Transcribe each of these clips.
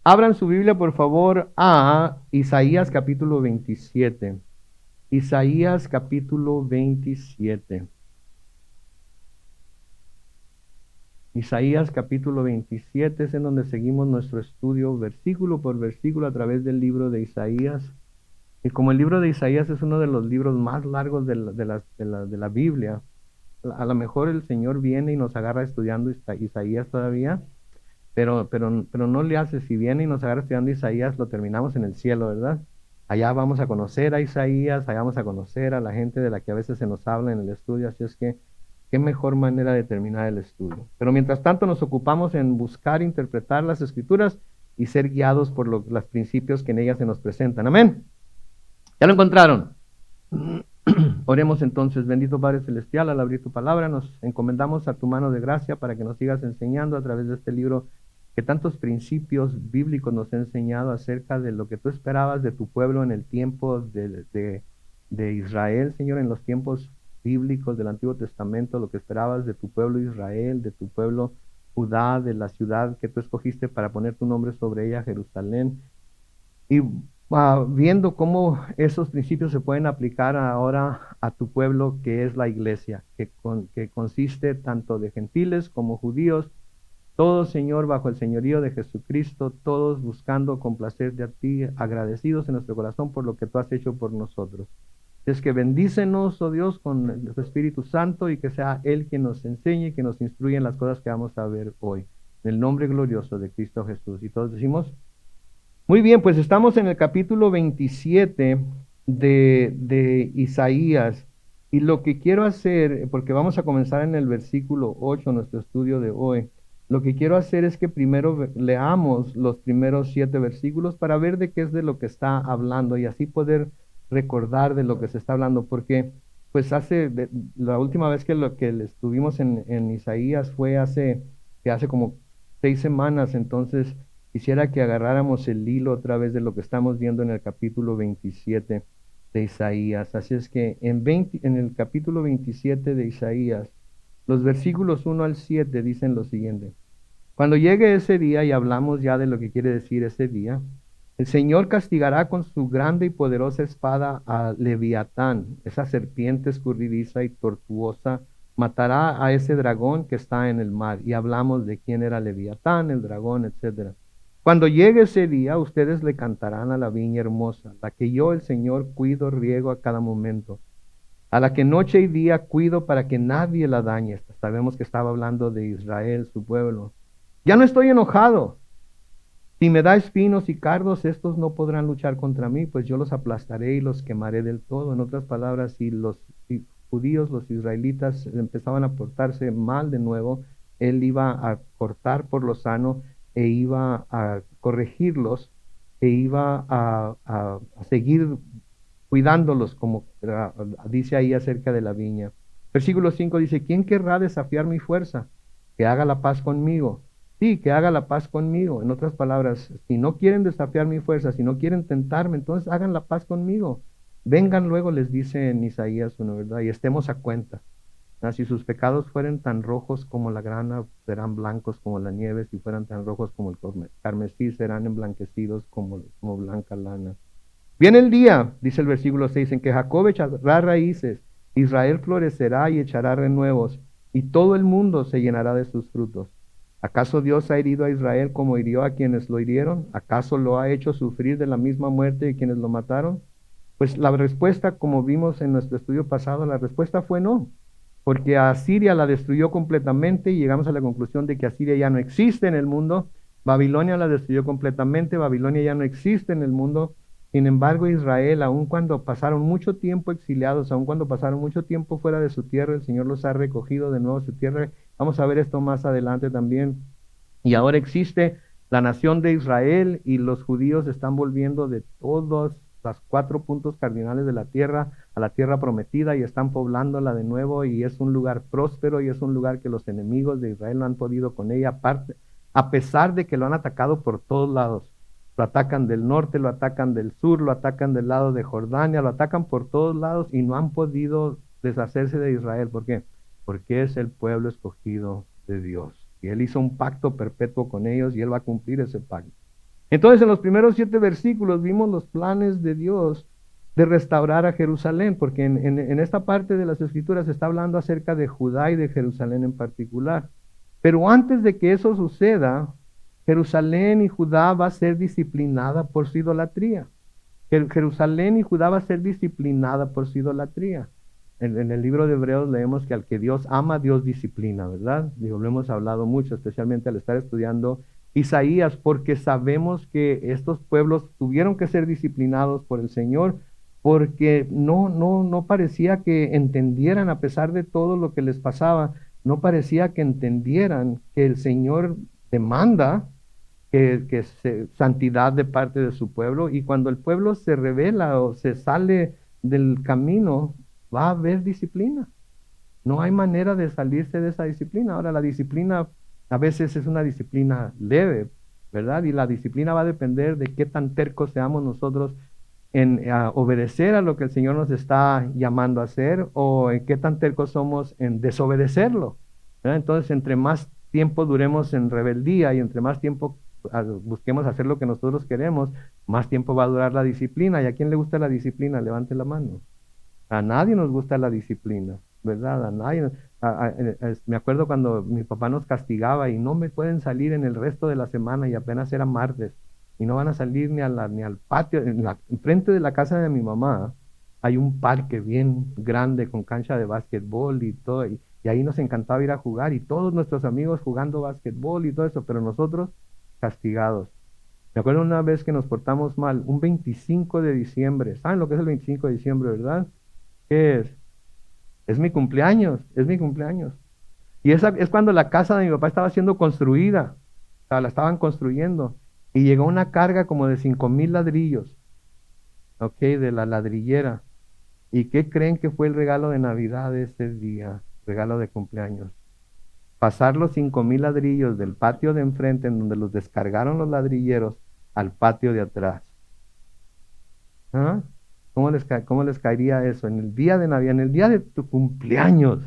Abran su Biblia, por favor, a Isaías capítulo 27. Isaías capítulo 27. Isaías capítulo 27 es en donde seguimos nuestro estudio versículo por versículo a través del libro de Isaías. Y como el libro de Isaías es uno de los libros más largos de la Biblia, a lo mejor el Señor viene y nos agarra estudiando Isaías todavía, pero no le hace. Si viene y nos agarra estudiando Isaías, lo terminamos en el cielo, ¿verdad? Allá vamos a conocer a Isaías, allá vamos a conocer a la gente de la que a veces se nos habla en el estudio, así es que qué mejor manera de terminar el estudio. Pero mientras tanto nos ocupamos en buscar, interpretar las escrituras y ser guiados por los principios que en ellas se nos presentan. Amén. ¿Ya lo encontraron? Oremos entonces. Bendito Padre Celestial, al abrir tu palabra nos encomendamos a tu mano de gracia para que nos sigas enseñando a través de este libro que tantos principios bíblicos nos ha enseñado acerca de lo que tú esperabas de tu pueblo en el tiempo de Israel, Señor, en los tiempos bíblicos del Antiguo Testamento, lo que esperabas de tu pueblo Israel, de tu pueblo Judá, de la ciudad que tú escogiste para poner tu nombre sobre ella, Jerusalén. Y viendo cómo esos principios se pueden aplicar ahora a tu pueblo que es la iglesia, que consiste tanto de gentiles como judíos, todos, Señor, bajo el señorío de Jesucristo, todos buscando complacerte a ti, agradecidos en nuestro corazón por lo que tú has hecho por nosotros. Es que bendícenos, oh Dios, con el Espíritu Santo y que sea Él quien nos enseñe y que nos instruya en las cosas que vamos a ver hoy. En el nombre glorioso de Cristo Jesús. Y todos decimos, muy bien, pues estamos en el capítulo 27 de Isaías. Y lo que quiero hacer, porque vamos a comenzar en el versículo 8, nuestro estudio de hoy, lo que quiero hacer es que primero leamos los primeros 7 versículos para ver de qué es de lo que está hablando y así poder recordar de lo que se está hablando, porque pues la última vez que lo que estuvimos en Isaías fue hace como 6 semanas. Entonces quisiera que agarráramos el hilo otra vez de lo que estamos viendo en el capítulo 27 de Isaías. Así es que en el capítulo 27 de Isaías, los versículos 1 al 7 dicen lo siguiente. Cuando llegue ese día, y hablamos ya de lo que quiere decir ese día, el Señor castigará con su grande y poderosa espada a Leviatán, esa serpiente escurridiza y tortuosa, matará a ese dragón que está en el mar. Y hablamos de quién era Leviatán, el dragón, etcétera. Cuando llegue ese día, ustedes le cantarán a la viña hermosa, la que yo, el Señor, cuido, riego a cada momento, a la que noche y día cuido para que nadie la dañe. Sabemos que estaba hablando de Israel, su pueblo. Ya no estoy enojado. Si me da espinos y cardos, estos no podrán luchar contra mí, pues yo los aplastaré y los quemaré del todo. En otras palabras, si los judíos, los israelitas empezaban a portarse mal de nuevo, él iba a cortar por lo sano e iba a corregirlos e iba a seguir cuidándolos, como dice ahí acerca de la viña. Versículo 5 dice, ¿quién querrá desafiar mi fuerza? Que haga la paz conmigo. Sí, que haga la paz conmigo. En otras palabras, si no quieren desafiar mi fuerza, si no quieren tentarme, entonces hagan la paz conmigo. Vengan luego, les dice en Isaías 1, ¿verdad? Y estemos a cuenta. Si sus pecados fueren tan rojos como la grana, serán blancos como la nieve. Si fueran tan rojos como el carmesí, serán emblanquecidos como blanca lana. Viene el día, dice el versículo 6, en que Jacob echará raíces, Israel florecerá y echará renuevos, y todo el mundo se llenará de sus frutos. ¿Acaso Dios ha herido a Israel como hirió a quienes lo hirieron? ¿Acaso lo ha hecho sufrir de la misma muerte de quienes lo mataron? Pues la respuesta, como vimos en nuestro estudio pasado, la respuesta fue no, porque a Asiria la destruyó completamente y llegamos a la conclusión de que Asiria ya no existe en el mundo. Babilonia la destruyó completamente, Babilonia ya no existe en el mundo. Sin embargo, Israel, aun cuando pasaron mucho tiempo exiliados, aun cuando pasaron mucho tiempo fuera de su tierra, el Señor los ha recogido de nuevo a su tierra. Vamos a ver esto más adelante también. Y ahora existe la nación de Israel y los judíos están volviendo de todos los 4 puntos cardinales de la tierra a la tierra prometida y están poblándola de nuevo y es un lugar próspero y es un lugar que los enemigos de Israel no han podido con ella, aparte, a pesar de que lo han atacado por todos lados. Lo atacan del norte, lo atacan del sur, lo atacan del lado de Jordania, lo atacan por todos lados y no han podido deshacerse de Israel. ¿Por qué? Porque es el pueblo escogido de Dios. Y Él hizo un pacto perpetuo con ellos y Él va a cumplir ese pacto. Entonces, en los primeros 7 versículos vimos los planes de Dios de restaurar a Jerusalén, porque en esta parte de las Escrituras se está hablando acerca de Judá y de Jerusalén en particular. Pero antes de que eso suceda, Jerusalén y Judá va a ser disciplinada por su idolatría. Jerusalén y Judá va a ser disciplinada por su idolatría. En el libro de Hebreos leemos que al que Dios ama, Dios disciplina, ¿verdad? Digo, lo hemos hablado mucho, especialmente al estar estudiando Isaías, porque sabemos que estos pueblos tuvieron que ser disciplinados por el Señor, porque no parecía que entendieran, a pesar de todo lo que les pasaba, no parecía que entendieran que el Señor demanda santidad de parte de su pueblo, y cuando el pueblo se revela o se sale del camino, va a haber disciplina. No hay manera de salirse de esa disciplina. Ahora, la disciplina a veces es una disciplina leve, ¿verdad? Y la disciplina va a depender de qué tan tercos seamos nosotros en obedecer a lo que el Señor nos está llamando a hacer, o en qué tan tercos somos en desobedecerlo, ¿verdad? Entonces, entre más tiempo duremos en rebeldía y entre más tiempo busquemos hacer lo que nosotros queremos, más tiempo va a durar la disciplina. ¿Y a quién le gusta la disciplina? Levante la mano. A nadie nos gusta la disciplina, ¿verdad? A nadie. Me acuerdo cuando mi papá nos castigaba y no me pueden salir en el resto de la semana y apenas era martes y no van a salir ni al patio. Enfrente de la casa de mi mamá hay un parque bien grande con cancha de básquetbol y todo, y ahí nos encantaba ir a jugar y todos nuestros amigos jugando básquetbol y todo eso, pero nosotros castigados. Me acuerdo una vez que nos portamos mal, un 25 de diciembre. ¿Saben lo que es el 25 de diciembre, verdad? ¿Qué es? Es mi cumpleaños, es mi cumpleaños. Y esa es cuando la casa de mi papá estaba siendo construida, o sea, la estaban construyendo. Y llegó una carga como de 5,000 ladrillos, ¿ok? De la ladrillera. ¿Y qué creen que fue el regalo de Navidad de ese día? Regalo de cumpleaños. Pasar los 5,000 ladrillos del patio de enfrente, en donde los descargaron los ladrilleros, al patio de atrás. ¿Ah? ¿Cómo les caería eso? En el día de Navidad, en el día de tu cumpleaños,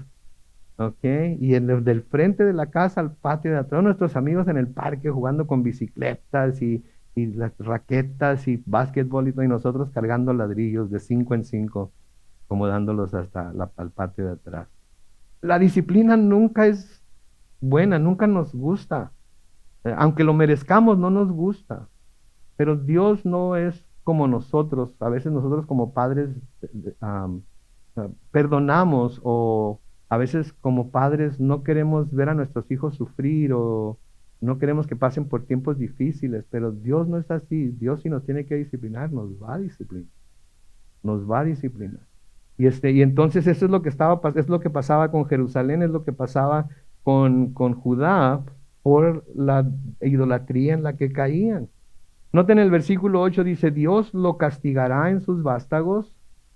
¿ok? Y del frente de la casa al patio de atrás, nuestros amigos en el parque jugando con bicicletas y las raquetas y básquetbol y todo, y nosotros cargando ladrillos de 5 en 5, como dándolos hasta al patio de atrás. La disciplina nunca es buena, nunca nos gusta. Aunque lo merezcamos, no nos gusta. Pero Dios no es como nosotros. A veces nosotros como padres perdonamos, o a veces como padres no queremos ver a nuestros hijos sufrir, o no queremos que pasen por tiempos difíciles, pero Dios no es así. Dios, si nos tiene que disciplinar, nos va a disciplinar. Nos va a disciplinar. Y entonces eso es lo que es lo que pasaba con Jerusalén, es lo que pasaba con Judá por la idolatría en la que caían. Noten el versículo 8, dice: Dios lo castigará en sus vástagos,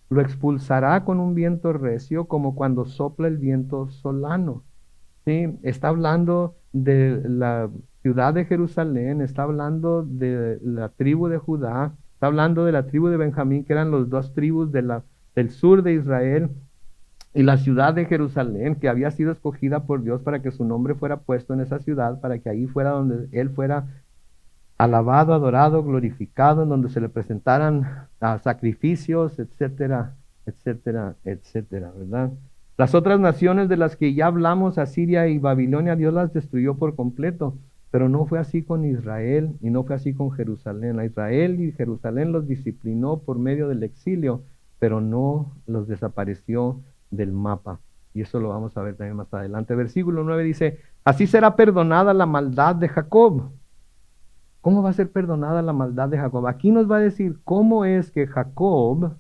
lo expulsará con un viento recio, como cuando sopla el viento solano. ¿Sí? Está hablando de la ciudad de Jerusalén, está hablando de la tribu de Judá, está hablando de la tribu de Benjamín, que eran los dos tribus del sur de Israel, y la ciudad de Jerusalén, que había sido escogida por Dios para que su nombre fuera puesto en esa ciudad, para que ahí fuera donde Él fuera alabado, adorado, glorificado, en donde se le presentaran sacrificios, etcétera, etcétera, etcétera, ¿verdad? Las otras naciones de las que ya hablamos, Asiria y Babilonia, Dios las destruyó por completo, pero no fue así con Israel y no fue así con Jerusalén. A Israel y Jerusalén los disciplinó por medio del exilio, pero no los desapareció del mapa. Y eso lo vamos a ver también más adelante. Versículo 9 dice: así será perdonada la maldad de Jacob. ¿Cómo va a ser perdonada la maldad de Jacob? Aquí nos va a decir cómo es que Jacob,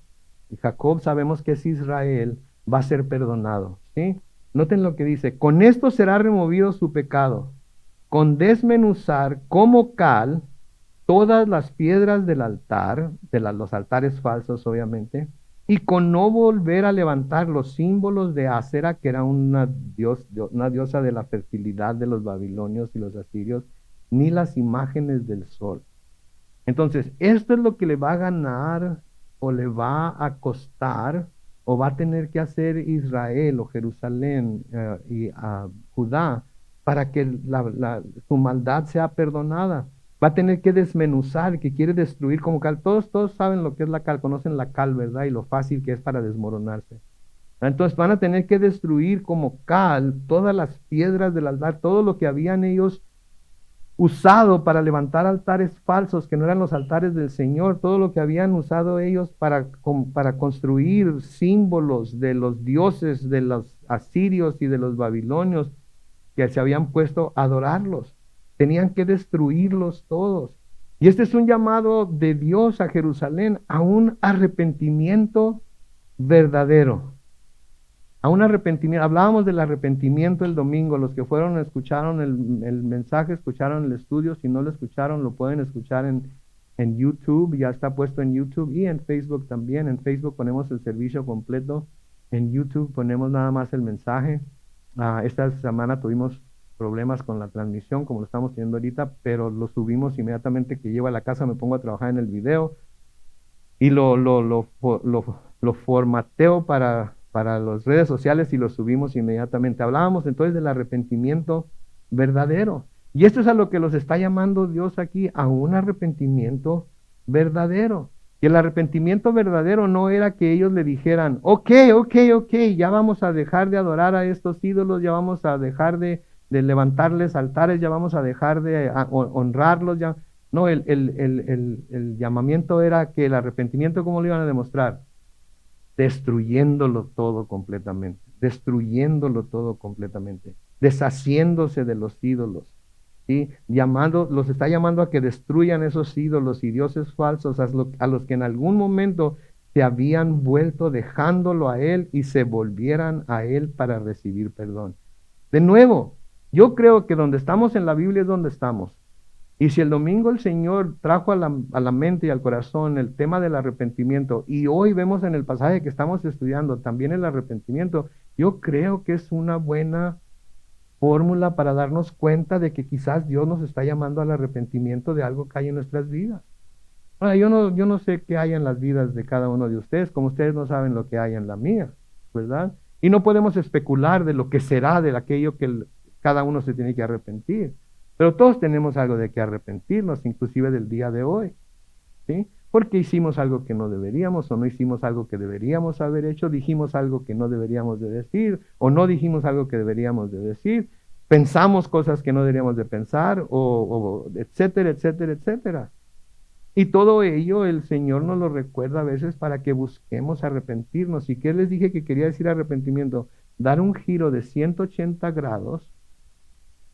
y Jacob sabemos que es Israel, va a ser perdonado, ¿sí? Noten lo que dice: con esto será removido su pecado, con desmenuzar como cal todas las piedras del altar, los altares falsos obviamente, y con no volver a levantar los símbolos de Acera, que era una diosa de la fertilidad de los babilonios y los asirios, ni las imágenes del sol. Entonces, esto es lo que le va a ganar, o le va a costar, o va a tener que hacer Israel o Jerusalén y Judá, para que su maldad sea perdonada. Va a tener que desmenuzar, que quiere destruir como cal. Todos saben lo que es la cal, conocen la cal, ¿verdad? Y lo fácil que es para desmoronarse. Entonces van a tener que destruir como cal todas las piedras del altar, todo lo que habían ellos usado para levantar altares falsos, que no eran los altares del Señor, todo lo que habían usado ellos para construir símbolos de los dioses de los asirios y de los babilonios que se habían puesto a adorarlos. Tenían que destruirlos todos. Y este es un llamado de Dios a Jerusalén a un arrepentimiento verdadero. A un arrepentimiento. Hablábamos del arrepentimiento el domingo. Los que fueron, escucharon el mensaje, escucharon el estudio. Si no lo escucharon, lo pueden escuchar en YouTube. Ya está puesto en YouTube y en Facebook también. En Facebook ponemos el servicio completo. En YouTube ponemos nada más el mensaje. Esta semana tuvimos problemas con la transmisión, como lo estamos teniendo ahorita, pero lo subimos inmediatamente que llego a la casa, me pongo a trabajar en el video y lo formateo para las redes sociales y lo subimos inmediatamente. Hablábamos entonces del arrepentimiento verdadero. Y esto es a lo que los está llamando Dios aquí, a un arrepentimiento verdadero. Y el arrepentimiento verdadero no era que ellos le dijeran, ok, ya vamos a dejar de adorar a estos ídolos, ya vamos a dejar de levantarles altares, ya vamos a dejar de honrarlos. Ya. No, el llamamiento era que el arrepentimiento, ¿cómo lo iban a demostrar? Destruyéndolo todo completamente, deshaciéndose de los ídolos. ¿Sí? Los está llamando a que destruyan esos ídolos y dioses falsos a los que en algún momento se habían vuelto dejándolo a Él y se volvieran a Él para recibir perdón. De nuevo, yo creo que donde estamos en la Biblia es donde estamos. Y si el domingo el Señor trajo a la mente y al corazón el tema del arrepentimiento, y hoy vemos en el pasaje que estamos estudiando también el arrepentimiento, yo creo que es una buena fórmula para darnos cuenta de que quizás Dios nos está llamando al arrepentimiento de algo que hay en nuestras vidas. Ahora, yo no sé qué hay en las vidas de cada uno de ustedes, como ustedes no saben lo que hay en la mía, ¿verdad? Y no podemos especular de lo que será de aquello que cada uno se tiene que arrepentir. Pero todos tenemos algo de que arrepentirnos, inclusive del día de hoy, ¿sí? Porque hicimos algo que no deberíamos, o no hicimos algo que deberíamos haber hecho, dijimos algo que no deberíamos de decir, o no dijimos algo que deberíamos de decir, pensamos cosas que no deberíamos de pensar, o etcétera, etcétera, etcétera. Y todo ello el Señor nos lo recuerda a veces para que busquemos arrepentirnos. ¿Y qué les dije que quería decir arrepentimiento? Dar un giro de 180 grados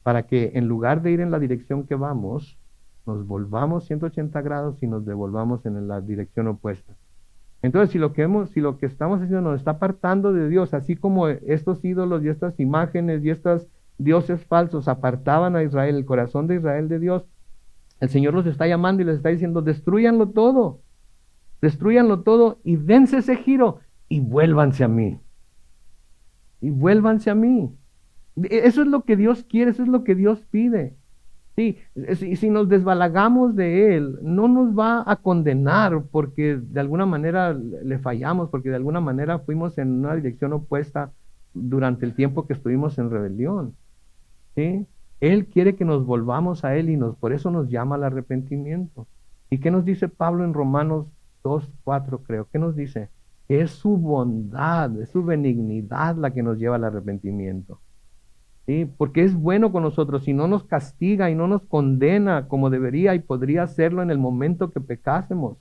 para que en lugar de ir en la dirección que vamos, nos volvamos 180 grados y nos devolvamos en la dirección opuesta. Entonces, si lo que estamos haciendo nos está apartando de Dios, así como estos ídolos y estas imágenes y estos dioses falsos apartaban a Israel, el corazón de Israel de Dios, el Señor los está llamando y les está diciendo, destrúyanlo todo y dense ese giro y vuélvanse a mí. Y vuélvanse a mí. Eso es lo que Dios quiere, eso es lo que Dios pide. Sí, si nos desbalagamos de Él, no nos va a condenar porque de alguna manera le fallamos, porque de alguna manera fuimos en una dirección opuesta durante el tiempo que estuvimos en rebelión. ¿Sí? Él quiere que nos volvamos a Él y por eso nos llama al arrepentimiento. ¿Y qué nos dice Pablo en Romanos 2:4, creo? ¿Qué nos dice? Es su bondad, es su benignidad la que nos lleva al arrepentimiento. ¿Sí? Porque es bueno con nosotros y no nos castiga y no nos condena como debería y podría hacerlo en el momento que pecásemos.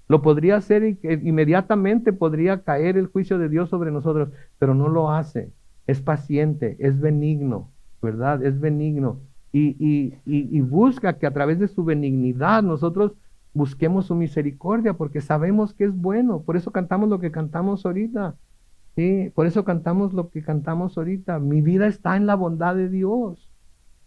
Lo podría hacer y inmediatamente podría caer el juicio de Dios sobre nosotros, pero no lo hace. Es paciente, es benigno, ¿verdad? Es benigno y busca que a través de su benignidad nosotros busquemos su misericordia porque sabemos que es bueno. Por eso cantamos lo que cantamos ahorita. Sí, por eso cantamos lo que cantamos ahorita. Mi vida está en la bondad de Dios.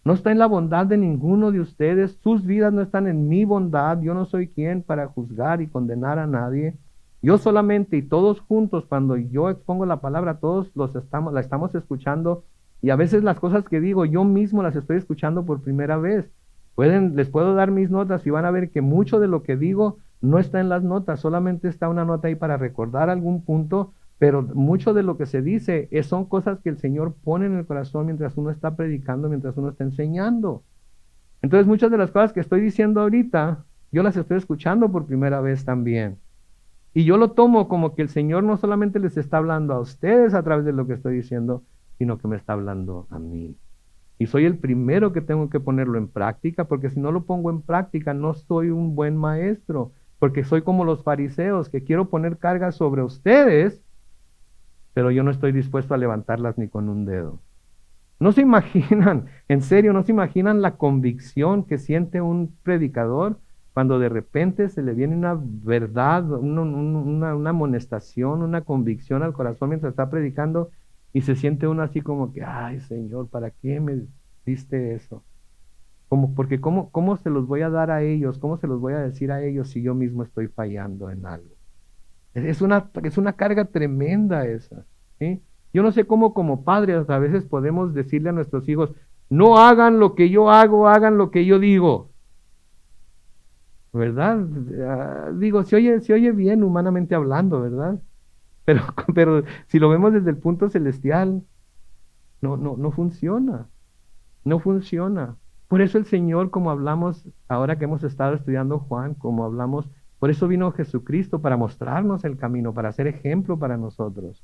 No está en la bondad de ninguno de ustedes. Sus vidas no están en mi bondad. Yo no soy quien para juzgar y condenar a nadie. Yo solamente y todos juntos, cuando yo expongo la palabra, todos la estamos escuchando. Y a veces las cosas que digo, yo mismo las estoy escuchando por primera vez. Les puedo dar mis notas y van a ver que mucho de lo que digo no está en las notas. Solamente está una nota ahí para recordar algún punto. Pero mucho de lo que se dice son cosas que el Señor pone en el corazón mientras uno está predicando, mientras uno está enseñando. Entonces muchas de las cosas que estoy diciendo ahorita, yo las estoy escuchando por primera vez también. Y yo lo tomo como que el Señor no solamente les está hablando a ustedes a través de lo que estoy diciendo, sino que me está hablando a mí. Y soy el primero que tengo que ponerlo en práctica, porque si no lo pongo en práctica, no soy un buen maestro, porque soy como los fariseos, que quiero poner cargas sobre ustedes, pero yo no estoy dispuesto a levantarlas ni con un dedo. No se imaginan, en serio, no se imaginan la convicción que siente un predicador cuando de repente se le viene una verdad, una amonestación, una convicción al corazón mientras está predicando y se siente uno así como que, ay Señor, ¿para qué me diste eso? Porque ¿cómo se los voy a dar a ellos? ¿Cómo se los voy a decir a ellos si yo mismo estoy fallando en algo? Es una carga tremenda esa, ¿sí? Yo no sé cómo como padres a veces podemos decirle a nuestros hijos, no hagan lo que yo hago, hagan lo que yo digo, ¿verdad? Digo, se oye bien humanamente hablando, ¿verdad? Pero, pero si lo vemos desde el punto celestial, no funciona, no funciona. Por eso el Señor, como hablamos ahora que hemos estado estudiando Juan, como hablamos, por eso vino Jesucristo para mostrarnos el camino, para ser ejemplo para nosotros.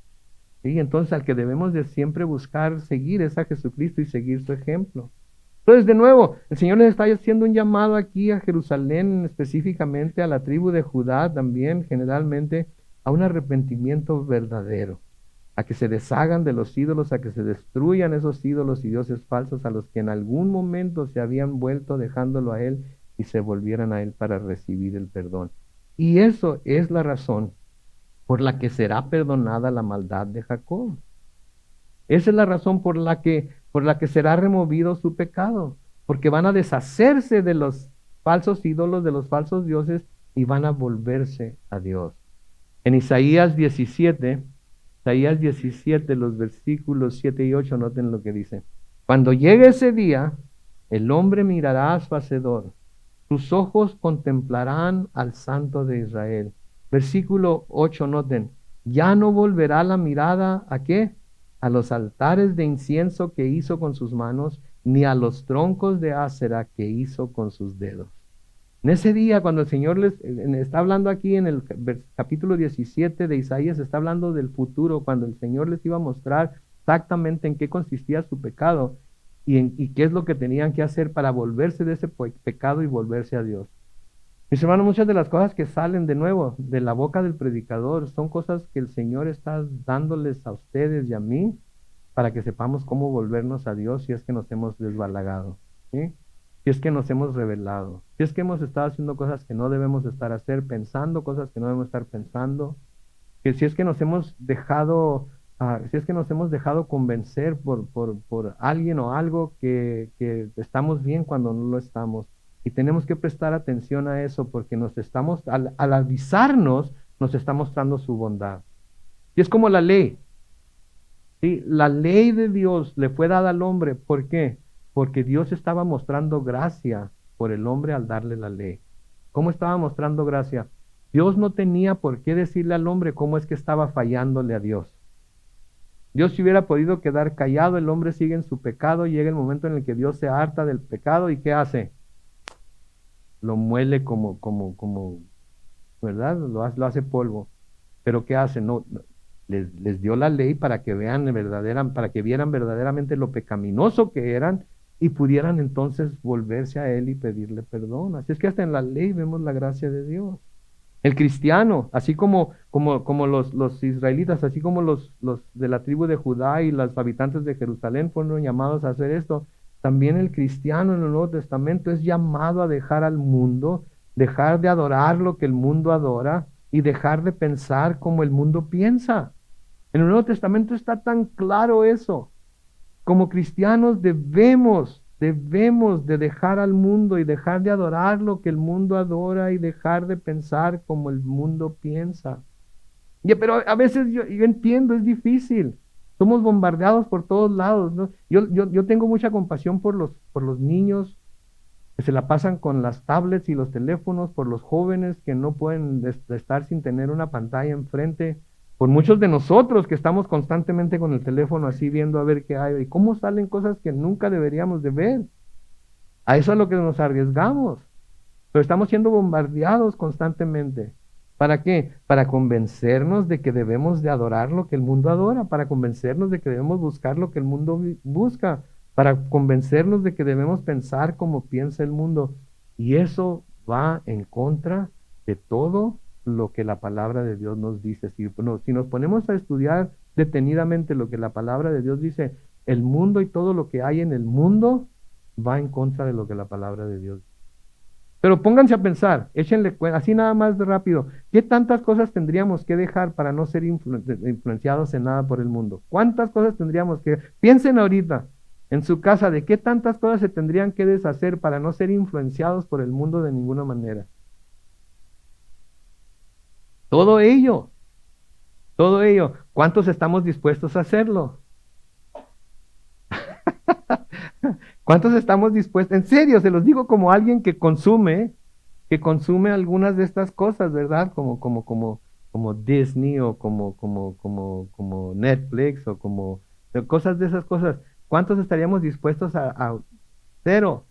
¿Sí? Entonces al que debemos de siempre buscar seguir es a Jesucristo y seguir su ejemplo. Entonces, de nuevo, el Señor les está haciendo un llamado aquí a Jerusalén, específicamente a la tribu de Judá también, generalmente, a un arrepentimiento verdadero, a que se deshagan de los ídolos, a que se destruyan esos ídolos y dioses falsos a los que en algún momento se habían vuelto dejándolo a Él y se volvieran a Él para recibir el perdón. Y eso es la razón por la que será perdonada la maldad de Jacob. Esa es la razón por la que será removido su pecado, porque van a deshacerse de los falsos ídolos, de los falsos dioses, y van a volverse a Dios. En Isaías 17, los versículos 7 y 8, noten lo que dice. Cuando llegue ese día, el hombre mirará a su Hacedor, sus ojos contemplarán al Santo de Israel. Versículo 8, noten, ya no volverá la mirada ¿a qué? A los altares de incienso que hizo con sus manos, ni a los troncos de Ásera que hizo con sus dedos. En ese día, cuando el Señor les está hablando aquí en el capítulo 17 de Isaías, está hablando del futuro, cuando el Señor les iba a mostrar exactamente en qué consistía su pecado y qué es lo que tenían que hacer para volverse de ese pecado y volverse a Dios. Mis hermanos, muchas de las cosas que salen de nuevo de la boca del predicador son cosas que el Señor está dándoles a ustedes y a mí para que sepamos cómo volvernos a Dios si es que nos hemos desbalagado, ¿sí? Si es que nos hemos rebelado, si es que hemos estado haciendo cosas que no debemos estar hacer, pensando cosas que no debemos estar pensando, que si es que nos hemos dejado, si es que nos hemos dejado convencer por alguien o algo que estamos bien cuando no lo estamos. Y tenemos que prestar atención a eso porque al avisarnos, nos está mostrando su bondad. Y es como la ley. ¿Sí? La ley de Dios le fue dada al hombre. ¿Por qué? Porque Dios estaba mostrando gracia por el hombre al darle la ley. ¿Cómo estaba mostrando gracia? Dios no tenía por qué decirle al hombre cómo es que estaba fallándole a Dios. Dios se hubiera podido quedar callado, el hombre sigue en su pecado, llega el momento en el que Dios se harta del pecado y ¿qué hace? Lo muele ¿verdad? Lo hace polvo. Pero ¿qué hace? No, les dio la ley para que para que vieran verdaderamente lo pecaminoso que eran y pudieran entonces volverse a Él y pedirle perdón. Así es que hasta en la ley vemos la gracia de Dios. El cristiano, así como los israelitas, así como los de la tribu de Judá y los habitantes de Jerusalén fueron llamados a hacer esto, también el cristiano en el Nuevo Testamento es llamado a dejar al mundo, dejar de adorar lo que el mundo adora y dejar de pensar como el mundo piensa. En el Nuevo Testamento está tan claro eso. Como cristianos debemos de dejar al mundo y dejar de adorar lo que el mundo adora y dejar de pensar como el mundo piensa. Pero a veces yo entiendo, es difícil. Somos bombardeados por todos lados, ¿no? Yo tengo mucha compasión por los niños que se la pasan con las tablets y los teléfonos, por los jóvenes que no pueden estar sin tener una pantalla enfrente, por muchos de nosotros que estamos constantemente con el teléfono así viendo a ver qué hay y cómo salen cosas que nunca deberíamos de ver. A eso es a lo que nos arriesgamos. Pero estamos siendo bombardeados constantemente. ¿Para qué? Para convencernos de que debemos de adorar lo que el mundo adora, para convencernos de que debemos buscar lo que el mundo busca, para convencernos de que debemos pensar como piensa el mundo. Y eso va en contra de todo lo que la palabra de Dios nos dice. Si nos ponemos a estudiar detenidamente lo que la palabra de Dios dice, el mundo y todo lo que hay en el mundo va en contra de lo que la palabra de Dios dice. Pero pónganse a pensar, échenle cuenta, así nada más de rápido, ¿qué tantas cosas tendríamos que dejar para no ser influenciados en nada por el mundo? ¿Cuántas cosas tendríamos que... Piensen ahorita en su casa de qué tantas cosas se tendrían que deshacer para no ser influenciados por el mundo de ninguna manera. Todo ello, todo ello, ¿cuántos estamos dispuestos a hacerlo? ¿Cuántos estamos dispuestos? En serio, se los digo como alguien que consume algunas de estas cosas, ¿verdad? Como Disney o como Netflix o como cosas de esas cosas. ¿Cuántos estaríamos dispuestos a cero?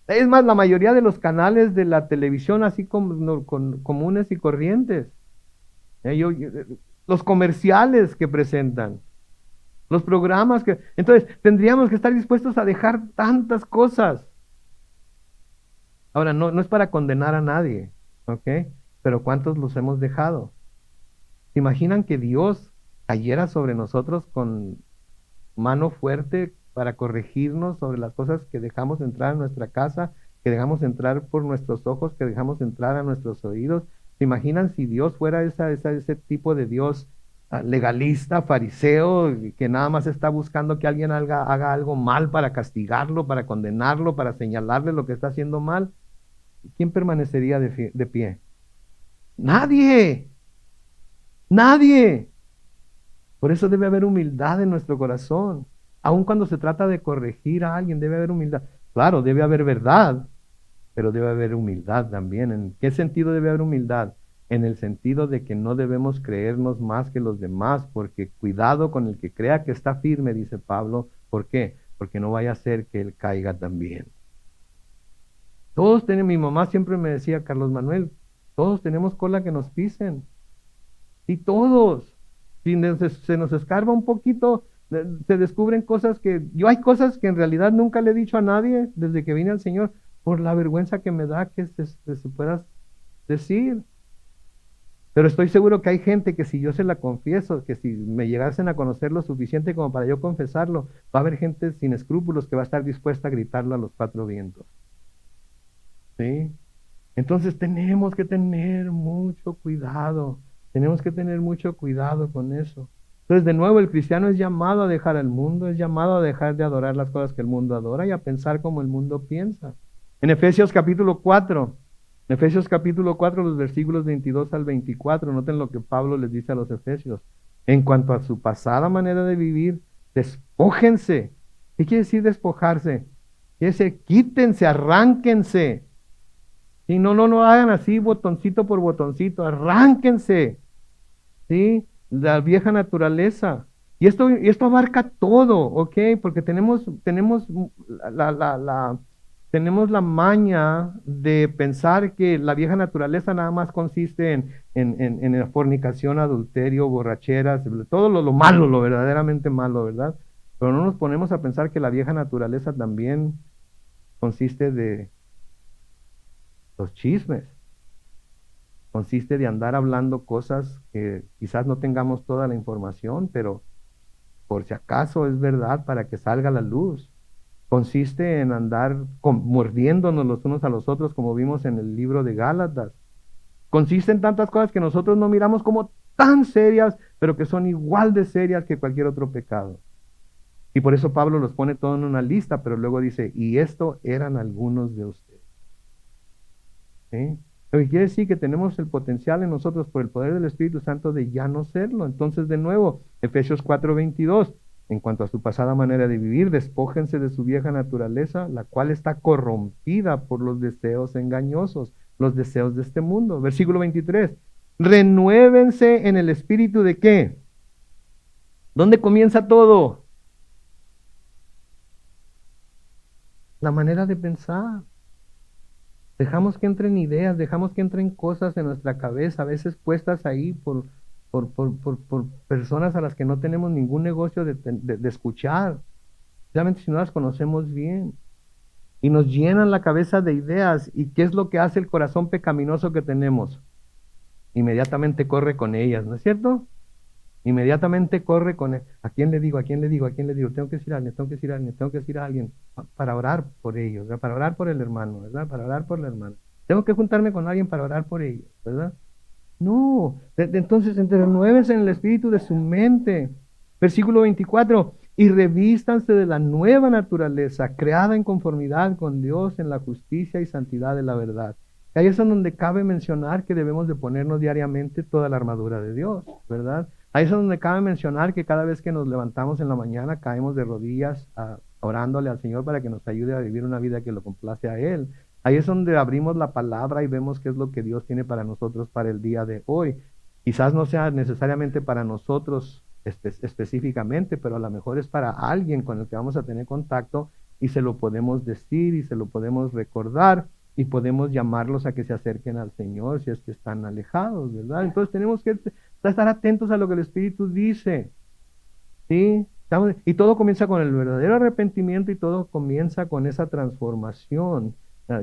Es más, la mayoría de los canales de la televisión, así como comunes y corrientes, los comerciales que presentan. Los programas que... Entonces, tendríamos que estar dispuestos a dejar tantas cosas. Ahora, no es para condenar a nadie, ¿ok? Pero ¿cuántos los hemos dejado? ¿Se imaginan que Dios cayera sobre nosotros con mano fuerte para corregirnos sobre las cosas que dejamos entrar a nuestra casa, que dejamos entrar por nuestros ojos, que dejamos entrar a nuestros oídos? ¿Se imaginan si Dios fuera ese tipo de Dios legalista, fariseo, que nada más está buscando que alguien haga algo mal para castigarlo, para condenarlo, para señalarle lo que está haciendo mal? ¿Quién permanecería de pie? Nadie, nadie. Por eso debe haber humildad en nuestro corazón. Aun cuando se trata de corregir a alguien, debe haber humildad. Claro, debe haber verdad, pero debe haber humildad también. ¿En qué sentido debe haber humildad? En el sentido de que no debemos creernos más que los demás, porque cuidado con el que crea que está firme, dice Pablo. ¿Por qué? Porque no vaya a ser que él caiga también. Todos tenemos, mi mamá siempre me decía, Carlos Manuel, todos tenemos cola que nos pisen. Y todos. Si se nos escarba un poquito, se descubren cosas yo hay cosas que en realidad nunca le he dicho a nadie desde que vine al Señor, por la vergüenza que me da que se pueda decir. Pero estoy seguro que hay gente que si yo se la confieso, que si me llegasen a conocer lo suficiente como para yo confesarlo, va a haber gente sin escrúpulos que va a estar dispuesta a gritarlo a los cuatro vientos. ¿Sí? Entonces tenemos que tener mucho cuidado. Tenemos que tener mucho cuidado con eso. Entonces, de nuevo, el cristiano es llamado a dejar al mundo, es llamado a dejar de adorar las cosas que el mundo adora y a pensar como el mundo piensa. En Efesios capítulo 4, los versículos 22 al 24, noten lo que Pablo les dice a los efesios. En cuanto a su pasada manera de vivir, despójense. ¿Qué quiere decir despojarse? Quiere decir quítense, arránquense. Y no hagan así botoncito por botoncito, arránquense, ¿sí? La vieja naturaleza. Y esto abarca todo, ¿ok? Porque tenemos la maña de pensar que la vieja naturaleza nada más consiste en la fornicación, adulterio, borracheras, todo lo malo, lo verdaderamente malo, ¿verdad? Pero no nos ponemos a pensar que la vieja naturaleza también consiste de los chismes. Consiste de andar hablando cosas que quizás no tengamos toda la información, pero por si acaso es verdad para que salga a la luz. Consiste en andar mordiéndonos los unos a los otros, como vimos en el libro de Gálatas. Consiste en tantas cosas que nosotros no miramos como tan serias, pero que son igual de serias que cualquier otro pecado. Y por eso Pablo los pone todo en una lista, pero luego dice, y esto eran algunos de ustedes. ¿Sí? Lo que quiere decir que tenemos el potencial en nosotros por el poder del Espíritu Santo de ya no serlo. Entonces, de nuevo, Efesios 4:22, en cuanto a su pasada manera de vivir, despójense de su vieja naturaleza, la cual está corrompida por los deseos engañosos, los deseos de este mundo. Versículo 23, renuévense en el espíritu de ¿qué? ¿Dónde comienza todo? la manera de pensar. Dejamos que entren ideas, dejamos que entren cosas en nuestra cabeza, a veces puestas ahí por personas a las que no tenemos ningún negocio de escuchar, especialmente si no las conocemos bien. Y nos llenan la cabeza de ideas. ¿Y qué es lo que hace el corazón pecaminoso que tenemos? Inmediatamente corre con ellas, ¿no es cierto? Inmediatamente corre con ¿a quién le digo? ¿A quién le digo? ¿A quién le digo? Tengo que decir a alguien, tengo que decir a alguien, tengo que decir a alguien para orar por ellos, ¿verdad? Para orar por el hermano, ¿verdad? Para orar por la hermana. Tengo que juntarme con alguien para orar por ellos, ¿verdad? No, entonces renuévense en el espíritu de su mente. Versículo 24, y revístanse de la nueva naturaleza, creada en conformidad con Dios en la justicia y santidad de la verdad. Y ahí es en donde cabe mencionar que debemos de ponernos diariamente toda la armadura de Dios, ¿verdad? Ahí es donde cabe mencionar que cada vez que nos levantamos en la mañana caemos de rodillas orándole al Señor para que nos ayude a vivir una vida que lo complace a Él. Ahí es donde abrimos la palabra y vemos qué es lo que Dios tiene para nosotros para el día de hoy. Quizás no sea necesariamente para nosotros específicamente, pero a lo mejor es para alguien con el que vamos a tener contacto y se lo podemos decir y se lo podemos recordar y podemos llamarlos a que se acerquen al Señor si es que están alejados, ¿verdad? Entonces tenemos que estar atentos a lo que el Espíritu dice, ¿sí? Y todo comienza con el verdadero arrepentimiento y todo comienza con esa transformación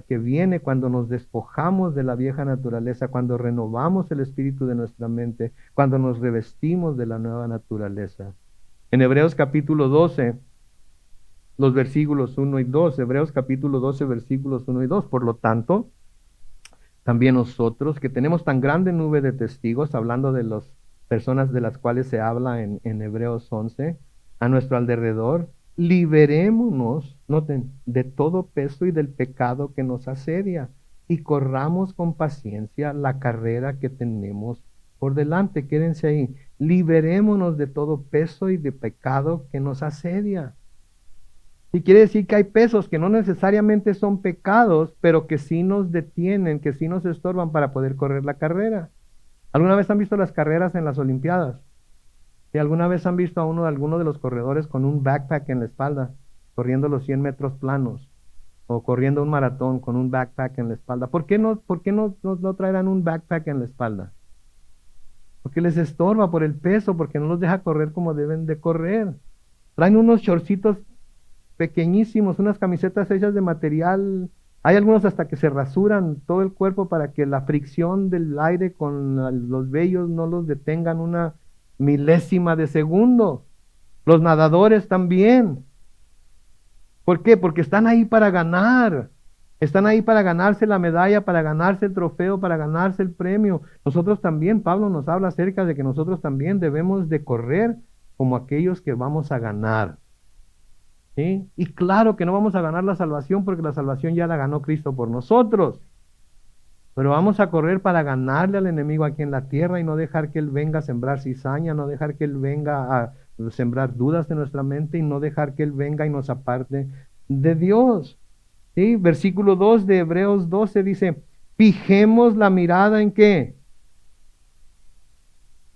que viene cuando nos despojamos de la vieja naturaleza, cuando renovamos el espíritu de nuestra mente, cuando nos revestimos de la nueva naturaleza. En Hebreos capítulo 12, los versículos 1 y 2, Hebreos capítulo 12, versículos 1 y 2, por lo tanto, también nosotros que tenemos tan grande nube de testigos, hablando de las personas de las cuales se habla en Hebreos 11, a nuestro alrededor, liberémonos, noten, de todo peso y del pecado que nos asedia y corramos con paciencia la carrera que tenemos por delante. Quédense ahí, liberémonos de todo peso y de pecado que nos asedia. Y quiere decir que hay pesos que no necesariamente son pecados, pero que sí nos detienen, que sí nos estorban para poder correr la carrera. ¿Alguna vez han visto las carreras en las Olimpiadas? ¿Y alguna vez han visto a alguno de los corredores con un backpack en la espalda, corriendo los 100 metros planos? O corriendo un maratón con un backpack en la espalda. ¿Por qué no traerán un backpack en la espalda? Porque les estorba por el peso, porque no los deja correr como deben de correr. Traen unos shortcitos pequeñísimos, unas camisetas hechas de material. Hay algunos hasta que se rasuran todo el cuerpo para que la fricción del aire con los vellos no los detengan una milésima de segundo. Los nadadores también. ¿Por qué? Porque están ahí para ganar. Están ahí para ganarse la medalla, para ganarse el trofeo, para ganarse el premio. Nosotros también, Pablo nos habla acerca de que nosotros también debemos de correr como aquellos que vamos a ganar. ¿Sí? Y claro que no vamos a ganar la salvación porque la salvación ya la ganó Cristo por nosotros. Pero vamos a correr para ganarle al enemigo aquí en la tierra y no dejar que él venga a sembrar cizaña, no dejar que él venga a sembrar dudas en nuestra mente y no dejar que él venga y nos aparte de Dios. ¿Sí? Versículo 2 de Hebreos 12 dice, fijemos la mirada en qué?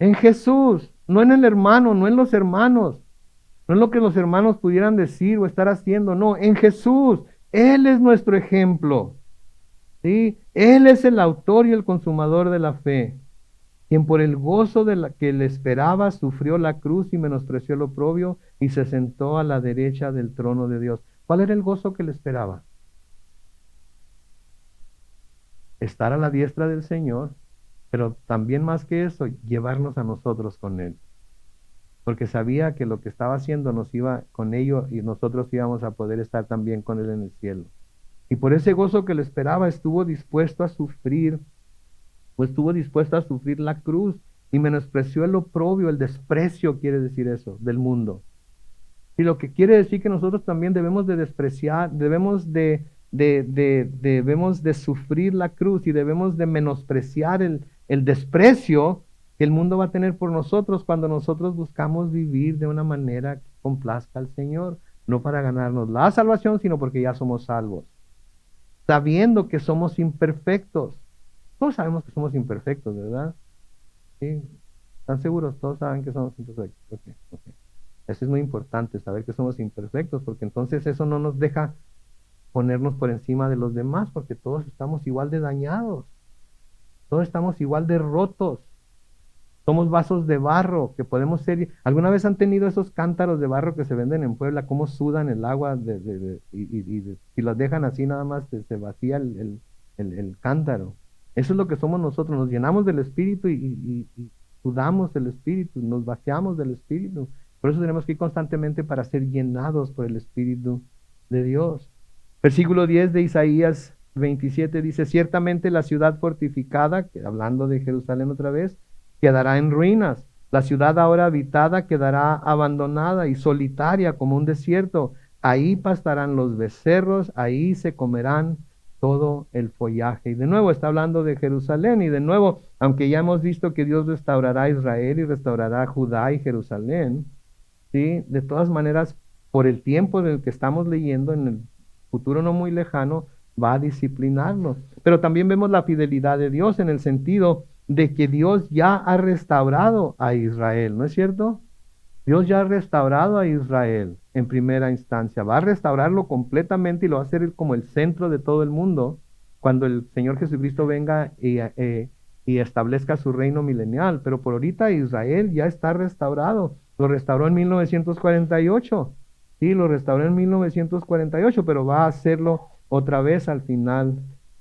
En Jesús, no en el hermano, no en los hermanos. No es lo que los hermanos pudieran decir o estar haciendo, no, en Jesús. Él es nuestro ejemplo. ¿Sí? Él es el autor y el consumador de la fe, quien por el gozo de la que le esperaba sufrió la cruz y menospreció el oprobio y se sentó a la derecha del trono de Dios. ¿Cuál era el gozo que le esperaba? Estar a la diestra del Señor, pero también más que eso, llevarnos a nosotros con Él. Porque sabía que lo que estaba haciendo nos iba con ello y nosotros íbamos a poder estar también con Él en el cielo. Y por ese gozo que le esperaba estuvo dispuesto a sufrir, pues estuvo dispuesto a sufrir la cruz y menospreció el oprobio, el desprecio, quiere decir eso, del mundo. Y lo que quiere decir que nosotros también debemos de despreciar, debemos de sufrir la cruz y debemos de menospreciar el desprecio que el mundo va a tener por nosotros cuando nosotros buscamos vivir de una manera que complazca al Señor, no para ganarnos la salvación, sino porque ya somos salvos, sabiendo que somos imperfectos. Todos sabemos que somos imperfectos, ¿verdad? ¿Sí? ¿Están seguros? Todos saben que somos imperfectos. Okay, okay. Eso es muy importante, saber que somos imperfectos, porque entonces eso no nos deja ponernos por encima de los demás, porque todos estamos igual de dañados, todos estamos igual de rotos. Somos vasos de barro que podemos ser. ¿Alguna vez han tenido esos cántaros de barro que se venden en Puebla? ¿Cómo sudan el agua si los dejan así nada más se vacía el cántaro? Eso es lo que somos nosotros. Nos llenamos del Espíritu y sudamos el Espíritu, nos vaciamos del Espíritu. Por eso tenemos que ir constantemente para ser llenados por el Espíritu de Dios. Versículo 10 de Isaías 27 dice: ciertamente la ciudad fortificada, hablando de Jerusalén otra vez, quedará en ruinas. La ciudad ahora habitada quedará abandonada y solitaria como un desierto. Ahí pastarán los becerros, ahí se comerán todo el follaje. Y de nuevo está hablando de Jerusalén. Y de nuevo, aunque ya hemos visto que Dios restaurará a Israel y restaurará a Judá y Jerusalén, ¿sí? De todas maneras, por el tiempo en el que estamos leyendo, en el futuro no muy lejano, va a disciplinarnos. Pero también vemos la fidelidad de Dios en el sentido de que Dios ya ha restaurado a Israel, ¿no es cierto? Dios ya ha restaurado a Israel en primera instancia, va a restaurarlo completamente y lo va a hacer como el centro de todo el mundo cuando el Señor Jesucristo venga y establezca su reino milenial. Pero por ahorita Israel ya está restaurado, lo restauró en 1948, sí, lo restauró en 1948, pero va a hacerlo otra vez al final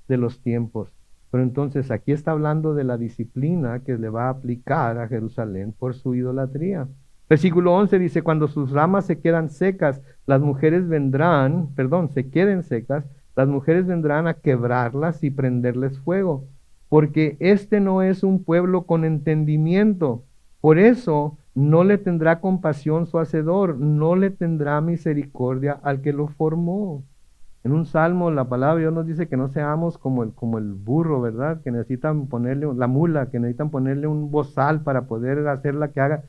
de los tiempos. Pero entonces aquí está hablando de la disciplina que le va a aplicar a Jerusalén por su idolatría. Versículo 11 dice: cuando sus ramas se quedan secas, las mujeres vendrán, perdón, se queden secas, las mujeres vendrán a quebrarlas y prenderles fuego, porque este no es un pueblo con entendimiento. Por eso no le tendrá compasión su hacedor, no le tendrá misericordia al que lo formó. En un salmo, la palabra de Dios nos dice que no seamos como el burro, ¿verdad? Que necesitan ponerle, la mula, que necesitan ponerle un bozal para poder hacerla que haga.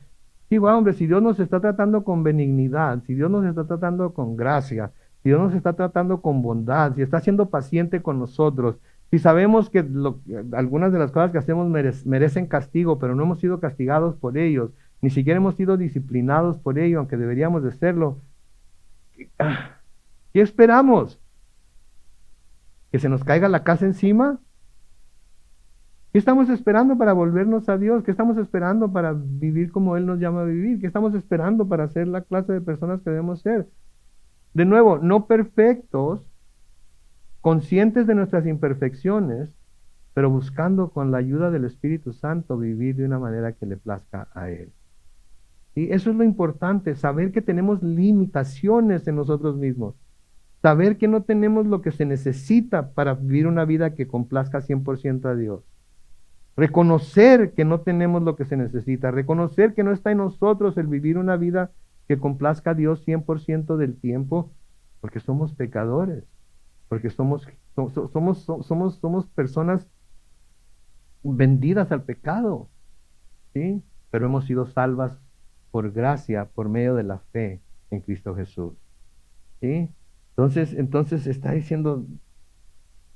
Sí, bueno, hombre, si Dios nos está tratando con benignidad, si Dios nos está tratando con gracia, si Dios nos está tratando con bondad, si está siendo paciente con nosotros, si sabemos que algunas de las cosas que hacemos merecen castigo, pero no hemos sido castigados por ellos, ni siquiera hemos sido disciplinados por ello, aunque deberíamos de serlo, ¿qué esperamos? ¿Que se nos caiga la casa encima? ¿Qué estamos esperando para volvernos a Dios? ¿Qué estamos esperando para vivir como Él nos llama a vivir? ¿Qué estamos esperando para ser la clase de personas que debemos ser? De nuevo, no perfectos, conscientes de nuestras imperfecciones, pero buscando con la ayuda del Espíritu Santo vivir de una manera que le plazca a Él. Y eso es lo importante, saber que tenemos limitaciones en nosotros mismos. Saber que no tenemos lo que se necesita para vivir una vida que complazca 100% a Dios. Reconocer que no tenemos lo que se necesita. Reconocer que no está en nosotros el vivir una vida que complazca a Dios 100% del tiempo, porque somos pecadores, porque somos personas vendidas al pecado, ¿sí? Pero hemos sido salvas por gracia, por medio de la fe en Cristo Jesús, ¿sí? Entonces está diciendo,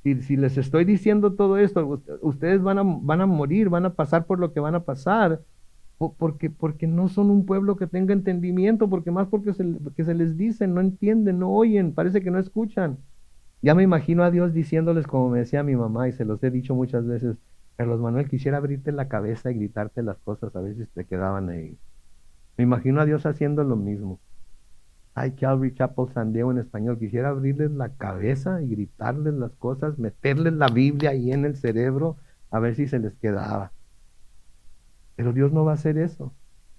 si les estoy diciendo todo esto, ustedes van a morir, van a pasar por lo que van a pasar, porque no son un pueblo que tenga entendimiento, porque se les dice, no entienden, no oyen, parece que no escuchan. Ya me imagino a Dios diciéndoles, como me decía mi mamá, y se los he dicho muchas veces: Carlos Manuel, quisiera abrirte la cabeza y gritarte las cosas, a veces te quedaban ahí. Me imagino a Dios haciendo lo mismo. Ay, Calvary Chapel San Diego en español, quisiera abrirles la cabeza y gritarles las cosas, meterles la Biblia ahí en el cerebro, a ver si se les quedaba. Pero Dios no va a hacer eso.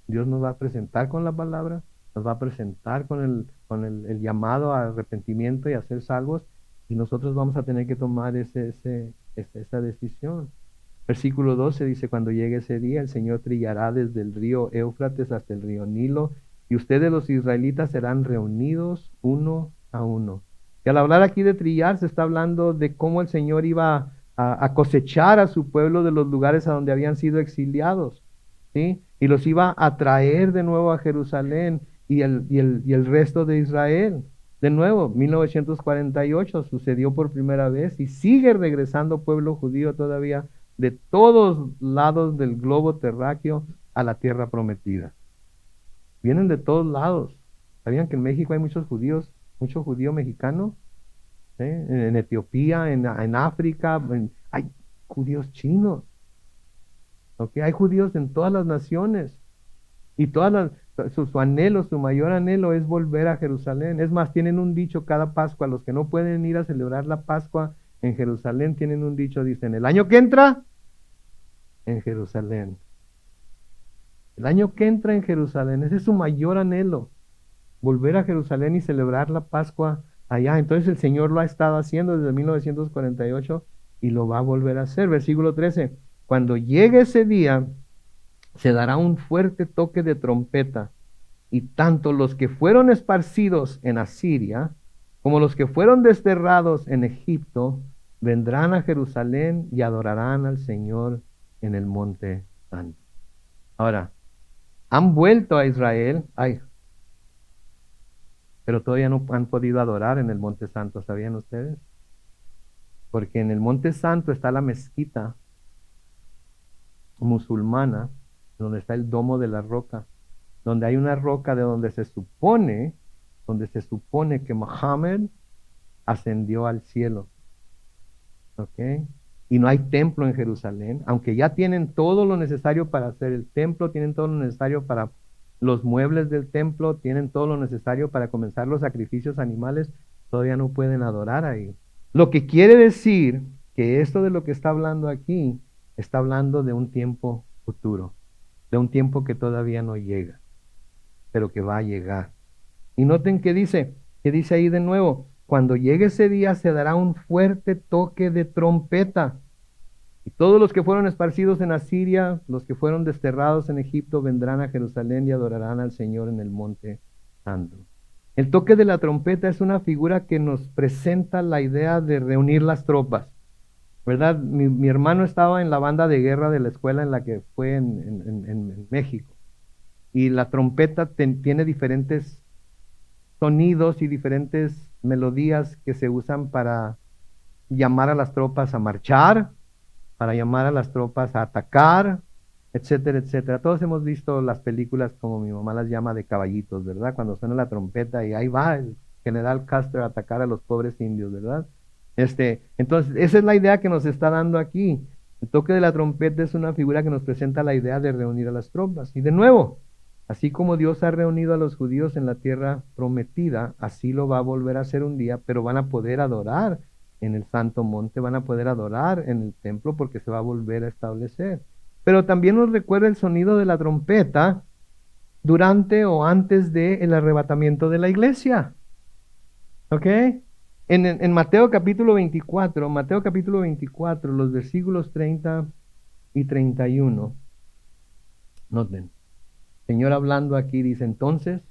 Dios nos va a presentar con la palabra, nos va a presentar con el llamado a arrepentimiento y a ser salvos, y nosotros vamos a tener que tomar esa decisión. Versículo 12 dice: cuando llegue ese día, el Señor trillará desde el río Éufrates hasta el río Nilo, y ustedes los israelitas serán reunidos uno a uno. Y al hablar aquí de trillar, se está hablando de cómo el Señor iba a cosechar a su pueblo de los lugares a donde habían sido exiliados, ¿sí? Y los iba a traer de nuevo a Jerusalén y el resto de Israel. De nuevo, 1948 sucedió por primera vez y sigue regresando pueblo judío todavía de todos lados del globo terráqueo a la tierra prometida. Vienen de todos lados. ¿Sabían que en México hay muchos judíos, mucho judío mexicano? ¿sí? En Etiopía, en África, hay judíos chinos, ¿ok? Hay judíos en todas las naciones y su anhelo, su mayor anhelo es volver a Jerusalén. Es más, tienen un dicho cada Pascua, los que no pueden ir a celebrar la Pascua en Jerusalén tienen un dicho, dicen, el año que entra, en Jerusalén. El año que entra en Jerusalén, ese es su mayor anhelo, volver a Jerusalén y celebrar la Pascua allá. Entonces el Señor lo ha estado haciendo desde 1948 y lo va a volver a hacer. Versículo 13, cuando llegue ese día, se dará un fuerte toque de trompeta y tanto los que fueron esparcidos en Asiria como los que fueron desterrados en Egipto vendrán a Jerusalén y adorarán al Señor en el monte santo. Ahora, han vuelto a Israel, pero todavía no han podido adorar en el monte santo, ¿sabían ustedes? Porque en el monte santo está la mezquita musulmana, donde está el domo de la roca, donde hay una roca de donde se supone que Mohammed ascendió al cielo. ¿Ok? Y no hay templo en Jerusalén, aunque ya tienen todo lo necesario para hacer el templo, tienen todo lo necesario para los muebles del templo, tienen todo lo necesario para comenzar los sacrificios animales, todavía no pueden adorar ahí. Lo que quiere decir que esto de lo que está hablando aquí, está hablando de un tiempo futuro, de un tiempo que todavía no llega, pero que va a llegar. Y noten que dice ahí de nuevo, cuando llegue ese día se dará un fuerte toque de trompeta. Y todos los que fueron esparcidos en Asiria, los que fueron desterrados en Egipto, vendrán a Jerusalén y adorarán al Señor en el monte santo. El toque de la trompeta es una figura que nos presenta la idea de reunir las tropas, ¿verdad? Mi hermano estaba en la banda de guerra de la escuela en la que fue en México. Y la trompeta tiene diferentes sonidos y diferentes melodías que se usan para llamar a las tropas a marchar, para llamar a las tropas a atacar, etcétera, etcétera. Todos hemos visto las películas, como mi mamá las llama, de caballitos, ¿verdad? Cuando suena la trompeta y ahí va el general Custer a atacar a los pobres indios, ¿verdad? Entonces, esa es la idea que nos está dando aquí. El toque de la trompeta es una figura que nos presenta la idea de reunir a las tropas. Y de nuevo, así como Dios ha reunido a los judíos en la tierra prometida, así lo va a volver a hacer un día, pero van a poder adorar en el santo monte, van a poder adorar en el templo porque se va a volver a establecer. Pero también nos recuerda el sonido de la trompeta durante o antes del arrebatamiento de la iglesia. ¿Ok? En Mateo Mateo capítulo 24, los versículos 30 y 31, noten. Señor hablando aquí dice, entonces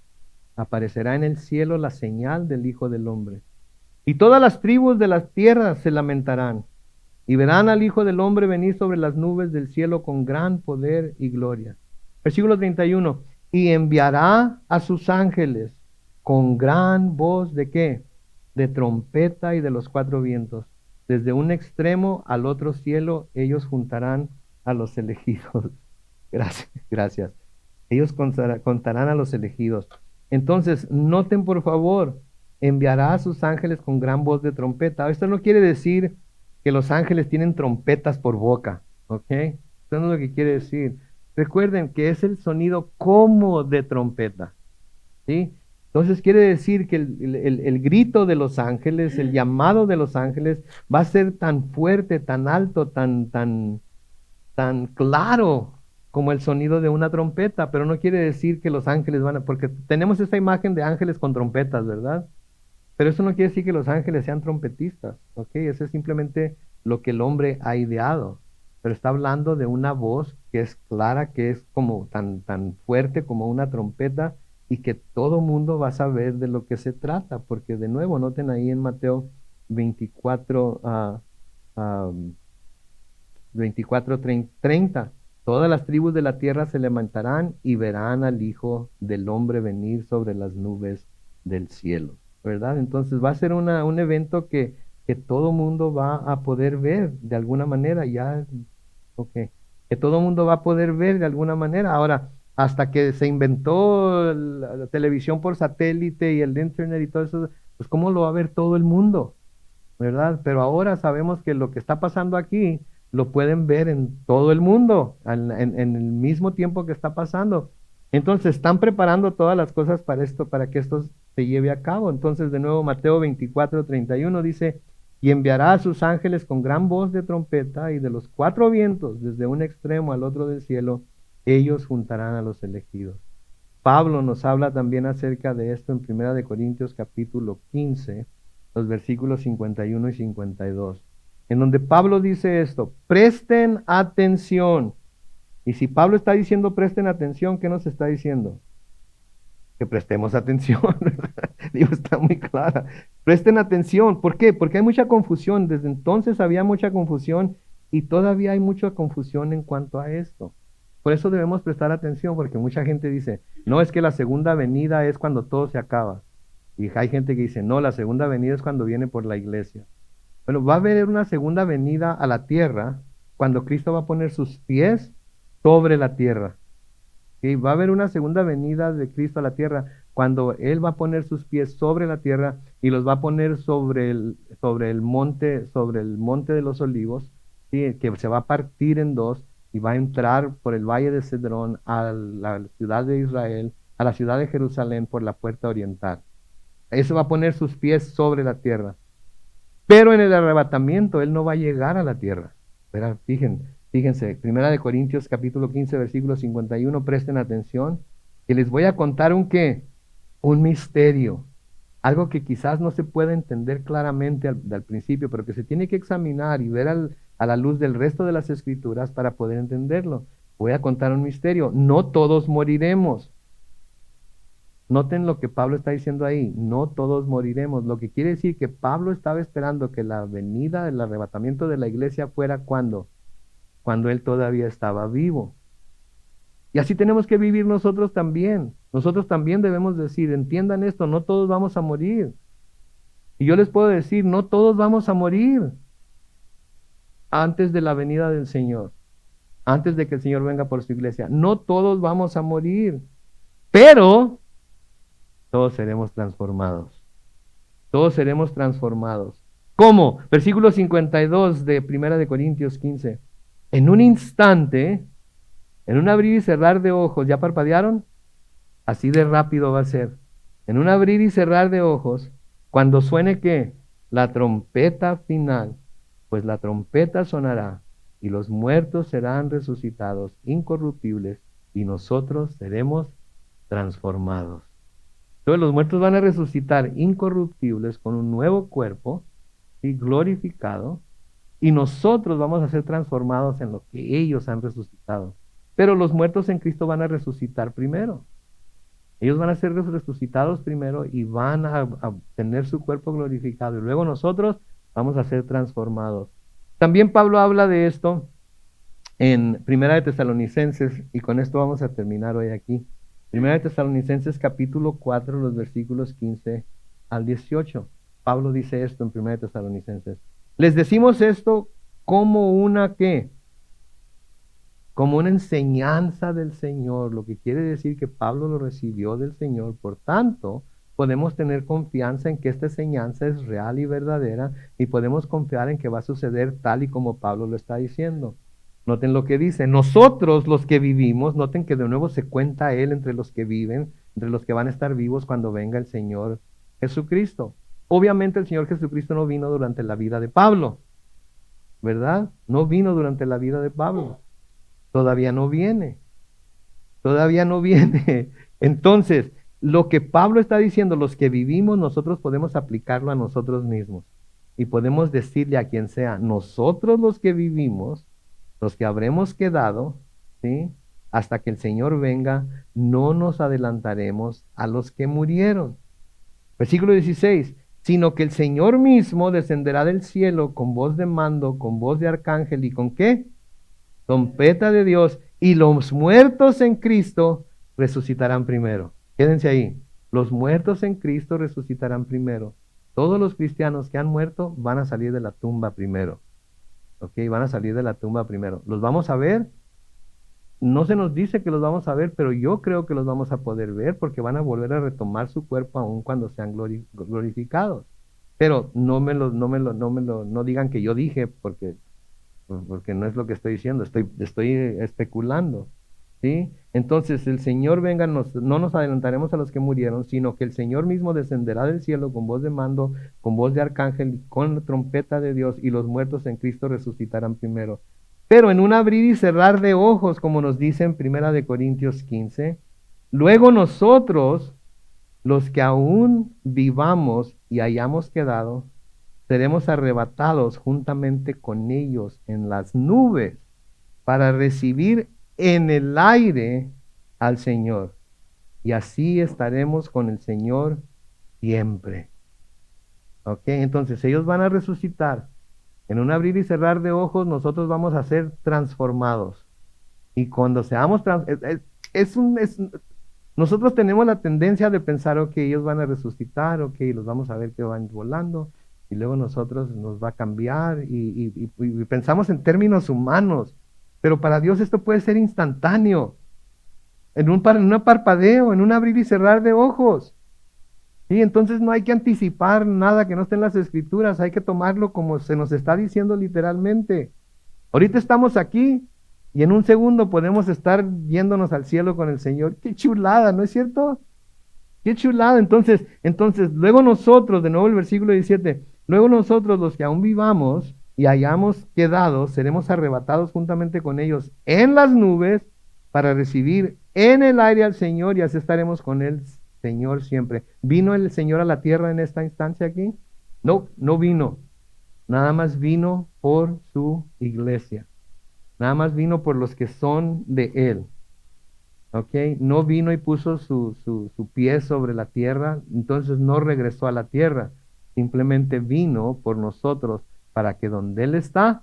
aparecerá en el cielo la señal del Hijo del Hombre. Y todas las tribus de las tierras se lamentarán y verán al Hijo del Hombre venir sobre las nubes del cielo con gran poder y gloria. Versículo 31. Y enviará a sus ángeles con gran voz de ¿qué? De trompeta y de los cuatro vientos. Desde un extremo al otro cielo ellos juntarán a los elegidos. Gracias, gracias. Ellos contarán a los elegidos. Entonces, noten por favor, enviará a sus ángeles con gran voz de trompeta. Esto no quiere decir que los ángeles tienen trompetas por boca, ¿ok? Esto no es lo que quiere decir. Recuerden que es el sonido como de trompeta, ¿sí? Entonces quiere decir que el grito de los ángeles, el llamado de los ángeles va a ser tan fuerte, tan alto, tan claro como el sonido de una trompeta, pero no quiere decir que los ángeles porque tenemos esta imagen de ángeles con trompetas, ¿verdad? Pero eso no quiere decir que los ángeles sean trompetistas, ¿ok? Eso es simplemente lo que el hombre ha ideado. Pero está hablando de una voz que es clara, que es como tan fuerte como una trompeta y que todo mundo va a saber de lo que se trata, porque de nuevo, noten ahí en Mateo 24, 24, 30, todas las tribus de la tierra se levantarán y verán al Hijo del Hombre venir sobre las nubes del cielo, ¿verdad? Entonces va a ser un evento que todo mundo va a poder ver de alguna manera, que todo mundo va a poder ver de alguna manera. Ahora, hasta que se inventó la televisión por satélite y el internet y todo eso, pues ¿cómo lo va a ver todo el mundo? ¿verdad? Pero ahora sabemos que lo que está pasando aquí lo pueden ver en todo el mundo, en el mismo tiempo que está pasando. Entonces están preparando todas las cosas para esto, para que esto se lleve a cabo. Entonces, de nuevo, Mateo 24:31 dice, y enviará a sus ángeles con gran voz de trompeta y de los cuatro vientos, desde un extremo al otro del cielo, ellos juntarán a los elegidos. Pablo nos habla también acerca de esto en 1 Corintios capítulo 15, los versículos 51 y 52, en donde Pablo dice esto: presten atención. Y si Pablo está diciendo presten atención, ¿qué nos está diciendo? Que prestemos atención. Digo, está muy clara. Presten atención. ¿Por qué? Porque hay mucha confusión. Desde entonces había mucha confusión y todavía hay mucha confusión en cuanto a esto. Por eso debemos prestar atención, porque mucha gente dice, no, es que la segunda venida es cuando todo se acaba. Y hay gente que dice, no, la segunda venida es cuando viene por la iglesia. Bueno, va a haber una segunda venida a la tierra cuando Cristo va a poner sus pies sobre la tierra. ¿Sí? Va a haber una segunda venida de Cristo a la tierra cuando Él va a poner sus pies sobre la tierra y los va a poner sobre el monte de los olivos, ¿sí? Que se va a partir en dos y va a entrar por el valle de Cedrón a la ciudad de Israel, a la ciudad de Jerusalén por la puerta oriental. Eso va a poner sus pies sobre la tierra. Pero en el arrebatamiento Él no va a llegar a la tierra. Verá, fíjense, 1 Corintios capítulo 15, versículo 51, presten atención, que les voy a contar un qué, un misterio, algo que quizás no se pueda entender claramente al principio, pero que se tiene que examinar y ver a la luz del resto de las escrituras para poder entenderlo. Voy a contar un misterio, no todos moriremos. Noten lo que Pablo está diciendo ahí, no todos moriremos, lo que quiere decir que Pablo estaba esperando que la venida del arrebatamiento de la iglesia fuera cuando él todavía estaba vivo. Y así tenemos que vivir nosotros también. Nosotros también debemos decir, entiendan esto, no todos vamos a morir. Y yo les puedo decir, no todos vamos a morir antes de la venida del Señor, antes de que el Señor venga por su iglesia. No todos vamos a morir, pero todos seremos transformados. Todos seremos transformados. ¿Cómo? Versículo 52 de 1 Corintios 15. En un instante, en un abrir y cerrar de ojos, ¿ya parpadearon? Así de rápido va a ser. En un abrir y cerrar de ojos, cuando suene ¿qué? La trompeta final, pues la trompeta sonará y los muertos serán resucitados incorruptibles y nosotros seremos transformados. Entonces los muertos van a resucitar incorruptibles con un nuevo cuerpo y glorificado, y nosotros vamos a ser transformados en lo que ellos han resucitado. Pero los muertos en Cristo van a resucitar primero. Ellos van a ser resucitados primero y van a tener su cuerpo glorificado. Y luego nosotros vamos a ser transformados. También Pablo habla de esto en Primera de Tesalonicenses, y con esto vamos a terminar hoy aquí. Primera de Tesalonicenses capítulo 4, los versículos 15 al 18. Pablo dice esto en Primera de Tesalonicenses. Les decimos esto como una ¿qué? Como una enseñanza del Señor, lo que quiere decir que Pablo lo recibió del Señor. Por tanto, podemos tener confianza en que esta enseñanza es real y verdadera y podemos confiar en que va a suceder tal y como Pablo lo está diciendo. Noten lo que dice, nosotros los que vivimos, noten que de nuevo se cuenta Él entre los que viven, entre los que van a estar vivos cuando venga el Señor Jesucristo. Obviamente el Señor Jesucristo no vino durante la vida de Pablo, ¿verdad? No vino durante la vida de Pablo. Todavía no viene. Todavía no viene. Entonces, lo que Pablo está diciendo, los que vivimos, nosotros podemos aplicarlo a nosotros mismos. Y podemos decirle a quien sea, nosotros los que vivimos, los que habremos quedado, ¿sí? Hasta que el Señor venga, no nos adelantaremos a los que murieron. Versículo 16, sino que el Señor mismo descenderá del cielo con voz de mando, con voz de arcángel y con ¿qué? Trompeta de Dios, y los muertos en Cristo resucitarán primero. Quédense ahí. Los muertos en Cristo resucitarán primero. Todos los cristianos que han muerto van a salir de la tumba primero. ¿Ok? Van a salir de la tumba primero. ¿Los vamos a ver? No se nos dice que los vamos a ver, pero yo creo que los vamos a poder ver porque van a volver a retomar su cuerpo aun cuando sean glorificados. Pero no digan que yo dije, porque no es lo que estoy diciendo, estoy especulando, ¿sí? Entonces el Señor venga, no nos adelantaremos a los que murieron, sino que el Señor mismo descenderá del cielo con voz de mando, con voz de arcángel, y con la trompeta de Dios, y los muertos en Cristo resucitarán primero. Pero en un abrir y cerrar de ojos, como nos dice en 1 Corintios 15, luego nosotros, los que aún vivamos y hayamos quedado, seremos arrebatados juntamente con ellos en las nubes para recibir en el aire al Señor. Y así estaremos con el Señor siempre. ¿Ok? Entonces ellos van a resucitar. En un abrir y cerrar de ojos, nosotros vamos a ser transformados. Y cuando seamos nosotros tenemos la tendencia de pensar, ok, ellos van a resucitar, ok, los vamos a ver que van volando, y luego nosotros nos va a cambiar, y pensamos en términos humanos, pero para Dios esto puede ser instantáneo, en un parpadeo, en un abrir y cerrar de ojos. Y entonces no hay que anticipar nada que no esté en las escrituras, hay que tomarlo como se nos está diciendo literalmente. Ahorita estamos aquí y en un segundo podemos estar yéndonos al cielo con el Señor. Qué chulada, ¿no es cierto? Qué chulada. Entonces, luego nosotros, de nuevo el versículo 17, luego nosotros los que aún vivamos y hayamos quedado, seremos arrebatados juntamente con ellos en las nubes para recibir en el aire al Señor, y así estaremos con el Señor siempre. ¿Vino el Señor a la tierra en esta instancia aquí? No, no vino. Nada más vino por su iglesia. Nada más vino por los que son de Él. ¿Ok? No vino y puso su pie sobre la tierra, entonces no regresó a la tierra. Simplemente vino por nosotros para que donde Él está,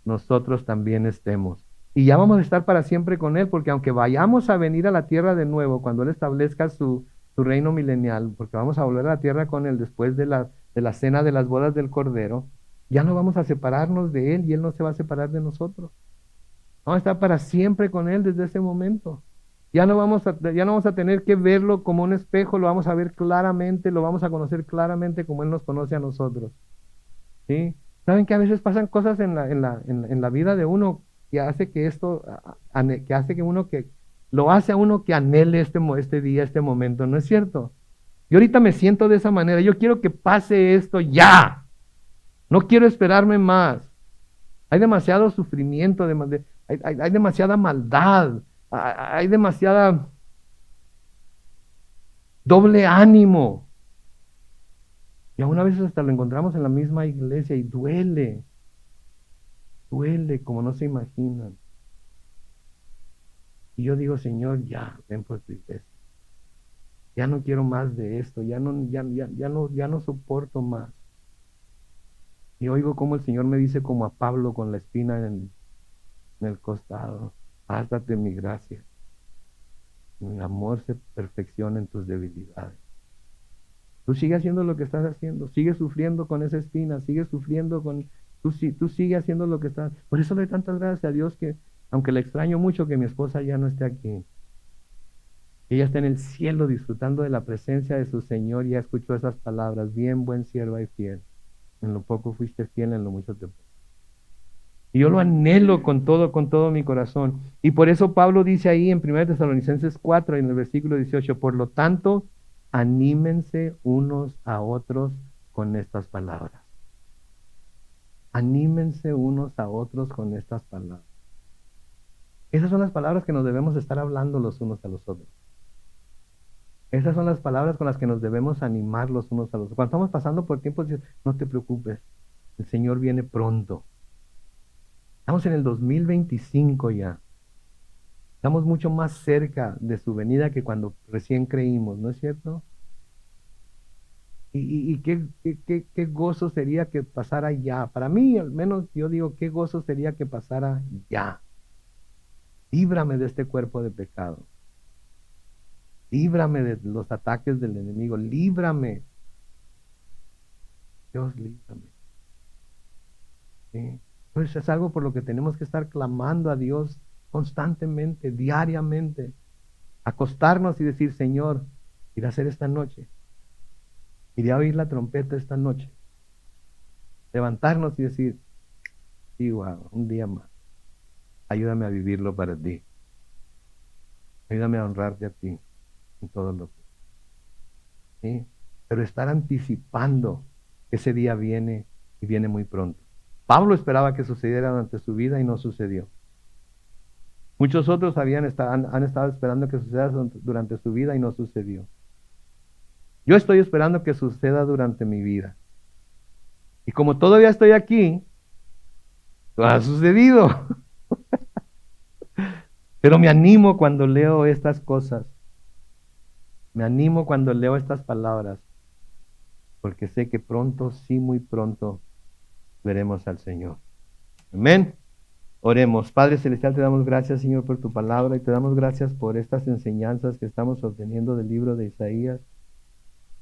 nosotros también estemos. Y ya vamos a estar para siempre con Él, porque aunque vayamos a venir a la tierra de nuevo, cuando Él establezca su reino milenial, porque vamos a volver a la tierra con Él después de la cena de las bodas del Cordero, ya no vamos a separarnos de Él y Él no se va a separar de nosotros. Vamos a estar para siempre con Él desde ese momento. Ya no vamos a tener que verlo como un espejo, lo vamos a ver claramente, lo vamos a conocer claramente como Él nos conoce a nosotros. ¿Sí? Saben que a veces pasan cosas en la vida de uno que hace que que hace que lo hace a uno que anhele este día, este momento, ¿no es cierto? Yo ahorita me siento de esa manera, yo quiero que pase esto ya, no quiero esperarme más. Hay demasiado sufrimiento, hay demasiada maldad, hay demasiada doble ánimo. Y aún a veces hasta lo encontramos en la misma iglesia y duele como no se imaginan. Y yo digo, Señor, ya, ven por tu iglesia. Ya no quiero más de esto, ya no soporto más. Y oigo como el Señor me dice como a Pablo con la espina en el costado, bástate mi gracia. Mi amor se perfecciona en tus debilidades. Tú sigues haciendo lo que estás haciendo, sigues sufriendo con esa espina, sigues sufriendo tú sigues haciendo lo que estás. Por eso le doy tantas gracias a Dios que, aunque le extraño mucho que mi esposa ya no esté aquí, ella está en el cielo disfrutando de la presencia de su Señor, y ya escuchó esas palabras: bien, buen sierva y fiel. En lo poco fuiste fiel, en lo mucho te puse. Y yo lo anhelo con todo mi corazón. Y por eso Pablo dice ahí en 1 Tesalonicenses 4, en el versículo 18, por lo tanto, anímense unos a otros con estas palabras. Anímense unos a otros con estas palabras. Esas son las palabras que nos debemos estar hablando los unos a los otros. Esas son las palabras con las que nos debemos animar los unos a los otros. Cuando estamos pasando por tiempos, no te preocupes, el Señor viene pronto. Estamos en el 2025 ya. Estamos mucho más cerca de su venida que cuando recién creímos, ¿no es cierto? Y qué gozo sería que pasara ya. Para mí, al menos, yo digo, qué gozo sería que pasara ya. Líbrame de este cuerpo de pecado. Líbrame de los ataques del enemigo. Líbrame. Dios, líbrame. ¿Sí? Pues es algo por lo que tenemos que estar clamando a Dios constantemente, diariamente. Acostarnos y decir, Señor, iré a hacer esta noche. Iré a oír la trompeta esta noche. Levantarnos y decir, sí, wow, un día más. Ayúdame a vivirlo para ti. Ayúdame a honrarte a ti en todo lo que. ¿Sí? Pero estar anticipando que ese día viene y viene muy pronto. Pablo esperaba que sucediera durante su vida y no sucedió. Muchos otros han estado esperando que suceda durante su vida y no sucedió. Yo estoy esperando que suceda durante mi vida. Y como todavía estoy aquí, no ha sucedido. Pero me animo cuando leo estas cosas. Me animo cuando leo estas palabras. Porque sé que pronto, sí, muy pronto, veremos al Señor. Amén. Oremos. Padre Celestial, te damos gracias, Señor, por tu palabra y te damos gracias por estas enseñanzas que estamos obteniendo del libro de Isaías.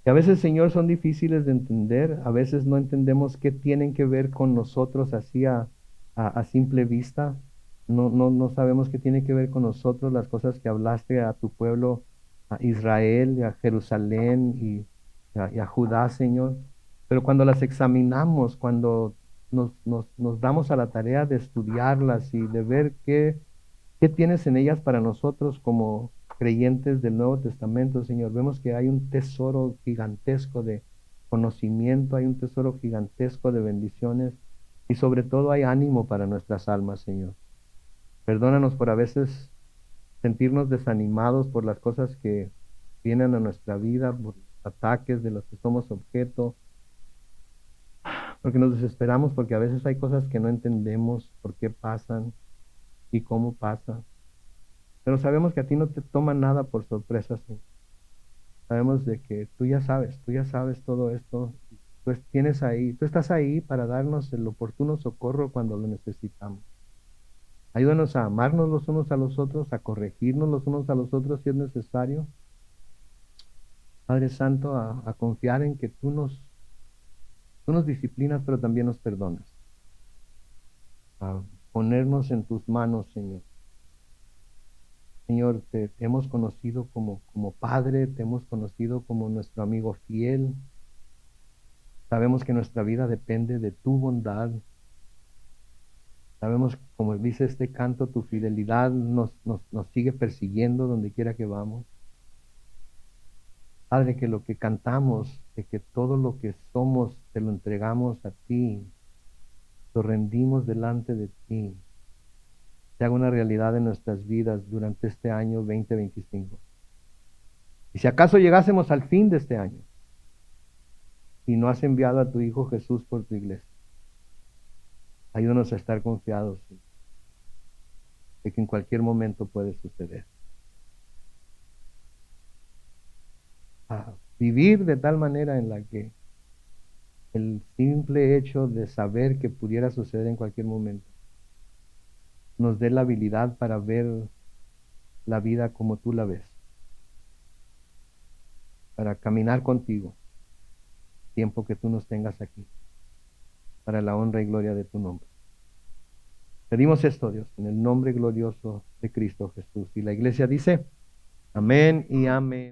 Que a veces, Señor, son difíciles de entender, a veces no entendemos qué tienen que ver con nosotros así a simple vista. No sabemos qué tiene que ver con nosotros las cosas que hablaste a tu pueblo, a Israel, y a Jerusalén y a Judá, Señor. Pero cuando las examinamos, cuando nos damos a la tarea de estudiarlas y de ver qué tienes en ellas para nosotros como creyentes del Nuevo Testamento, Señor. Vemos que hay un tesoro gigantesco de conocimiento, hay un tesoro gigantesco de bendiciones y sobre todo hay ánimo para nuestras almas, Señor. Perdónanos por a veces sentirnos desanimados por las cosas que vienen a nuestra vida, por los ataques de los que somos objeto, porque nos desesperamos, porque a veces hay cosas que no entendemos por qué pasan y cómo pasan. Pero sabemos que a ti no te toma nada por sorpresa, Señor. Sabemos de que tú ya sabes todo esto. Tú estás ahí para darnos el oportuno socorro cuando lo necesitamos. Ayúdanos a amarnos los unos a los otros, a corregirnos los unos a los otros si es necesario. Padre Santo, a confiar en que tú nos disciplinas, pero también nos perdonas. A ponernos en tus manos, Señor. Señor, te hemos conocido como Padre, te hemos conocido como nuestro amigo fiel. Sabemos que nuestra vida depende de tu bondad. Sabemos, como dice este canto, tu fidelidad nos sigue persiguiendo donde quiera que vamos. Padre, que lo que cantamos, de que todo lo que somos te lo entregamos a ti, lo rendimos delante de ti, se haga una realidad en nuestras vidas durante este año 2025. Y si acaso llegásemos al fin de este año y no has enviado a tu Hijo Jesús por tu iglesia, ayúdanos a estar confiados de que en cualquier momento puede suceder. A vivir de tal manera en la que el simple hecho de saber que pudiera suceder en cualquier momento nos dé la habilidad para ver la vida como tú la ves, para caminar contigo, tiempo que tú nos tengas aquí, para la honra y gloria de tu nombre. Pedimos esto, Dios, en el nombre glorioso de Cristo Jesús. Y la iglesia dice, amén y amén.